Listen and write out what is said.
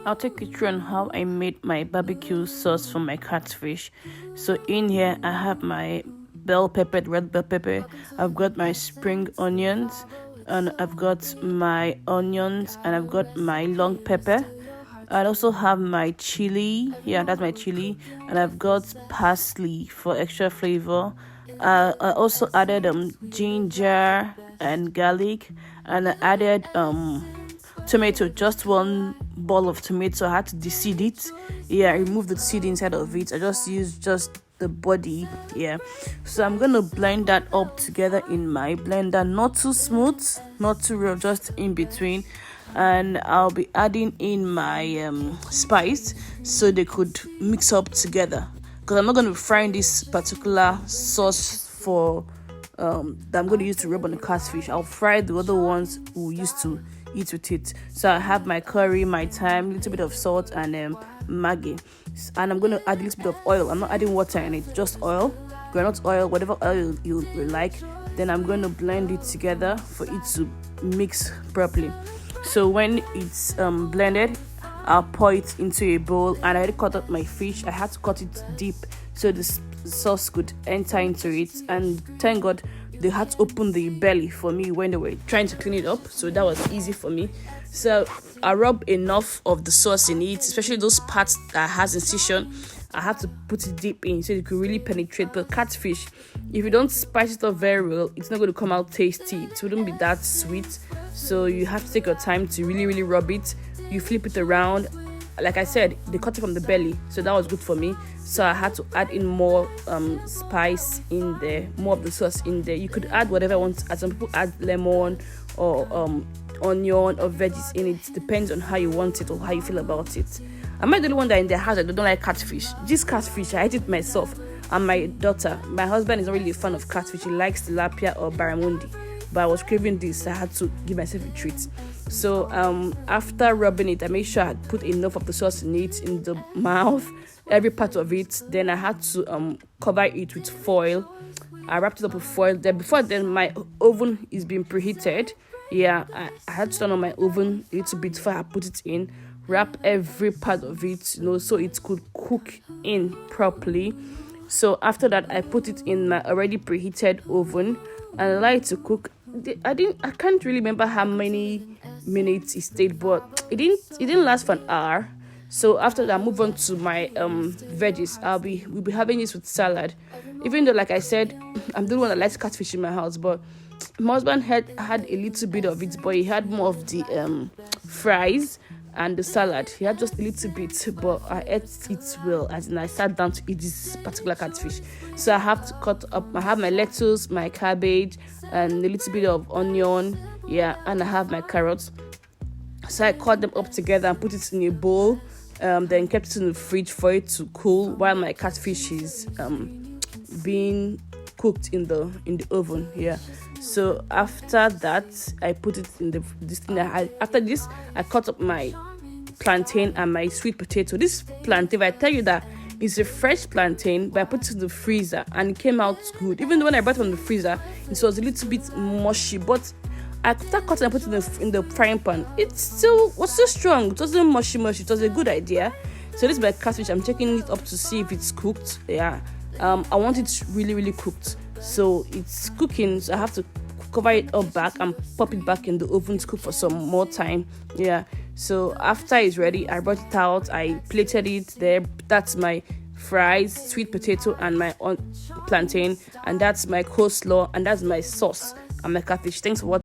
I'll take you through on how I made my barbecue sauce for my catfish. So in here I have my red bell pepper, I've got my spring onions, and I've got my onions, and I've got my long pepper. I also have my chili, that's my chili, and I've got parsley for extra flavor. I also added ginger and garlic, and I added tomato, just one ball of tomato. I had to de-seed it. I removed the seed inside of it. I just used just the body. So I'm gonna blend that up together in my blender, not too smooth, not too rough, just in between. And I'll be adding in my spice so they could mix up together, because I'm not going to be frying this particular sauce for that I'm going to use to rub on the catfish. I'll fry the other ones we used to eat with it. So I have my curry, my thyme, a little bit of salt, and Maggi. And I'm going to add a little bit of oil. I'm not adding water in it, just oil, granite oil, whatever oil you like. Then I'm going to blend it together for it to mix properly. So when it's blended, I'll pour it into a bowl. And I already cut up my fish. I had to cut it deep so the sauce could enter into it. And thank God they had to open the belly for me when they were trying to clean it up. So that was easy for me. So I rub enough of the sauce in it, especially those parts that has incision. I had to put it deep in so it could really penetrate. But catfish, if you don't spice it up very well, it's not going to come out tasty. It wouldn't be that sweet. So you have to take your time to really rub it. You flip it around. Like I said, they cut it from the belly, so that was good for me. So I had to add in more spice in there, more of the sauce in there. You could add whatever you want. Some people add lemon or onion or veggies in it. Depends on how you want it or how you feel about it. Am I the only one that in their house that don't like catfish? This catfish, I ate it myself and my daughter. My husband is not really a fan of catfish. He likes tilapia or barramundi. But I was craving this, so I had to give myself a treat. So after rubbing it, I made sure I had put enough of the sauce in it, in the mouth, every part of it. Then I had to cover it with foil. I wrapped it up with foil. Before then, my oven is being preheated. I had to turn on my oven a little bit before I put it in. Wrap every part of it, so it could cook in properly. So after that, I put it in my already preheated oven and allow it to cook. I can't really remember how many minutes it stayed, but it didn't last for an hour. So after that, I move on to my veggies. We'll be having this with salad. Even though, like I said, I'm the one that likes catfish in my house, but my husband had a little bit of it, but he had more of the fries and the salad. He had just a little bit, but I ate it well, as in I sat down to eat this particular catfish. So I have to cut up. I have my lettuce, my cabbage, and a little bit of onion, and I have my carrots. So I cut them up together and put it in a bowl, then kept it in the fridge for it to cool while my catfish is being cooked in the oven. So after that, I put it in this thing. After this, I cut up my plantain and my sweet potato. This plantain, I tell you that it's a fresh plantain, but I put it in the freezer and it came out good. Even though when I brought it from the freezer, it was a little bit mushy, but after cutting and put it in the frying pan, it was still strong. It wasn't mushy. It was a good idea. So this is my catfish. I'm checking it up to see if it's cooked. I want it really cooked. So it's cooking, so I have to cover it up back and pop it back in the oven to cook for some more time. So after it's ready, I brought it out, I plated it there. That's my fries, sweet potato, and my plantain, and that's my coleslaw, and that's my sauce and my catfish. Thanks for watching.